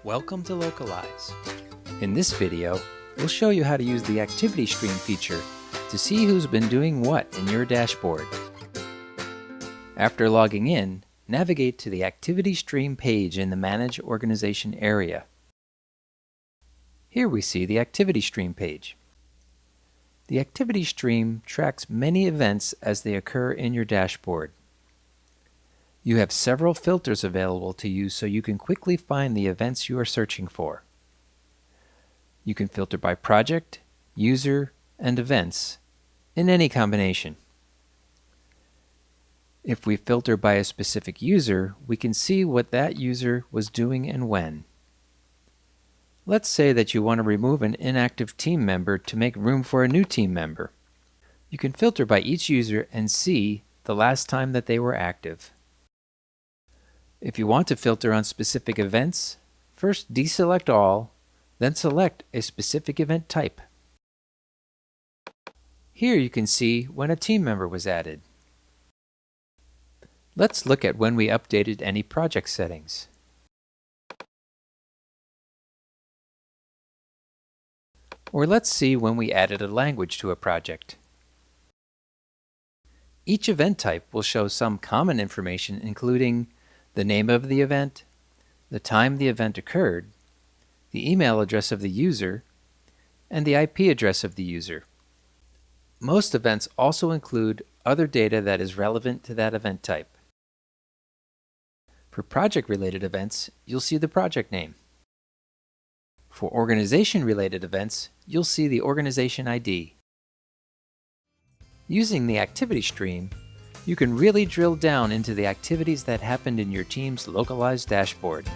Welcome to Localize. In this video, we'll show you how to use the Activity Stream feature to see who's been doing what in your dashboard. After logging in, navigate to the Activity Stream page in the Manage Organization area. Here we see the Activity Stream page. The Activity Stream tracks many events as they occur in your dashboard. You have several filters available to you so you can quickly find the events you are searching for. You can filter by project, user, and events in any combination. If we filter by a specific user, we can see what that user was doing and when. Let's say that you want to remove an inactive team member to make room for a new team member. You can filter by each user and see the last time that they were active. If you want to filter on specific events, first deselect all, then select a specific event type. Here you can see when a team member was added. Let's look at when we updated any project settings. Or let's see when we added a language to a project. Each event type will show some common information, including the name of the event, the time the event occurred, the email address of the user, and the IP address of the user. Most events also include other data that is relevant to that event type. For project-related events, you'll see the project name. For organization-related events, you'll see the organization ID. Using the activity stream, you can really drill down into the activities that happened in your team's localized dashboard.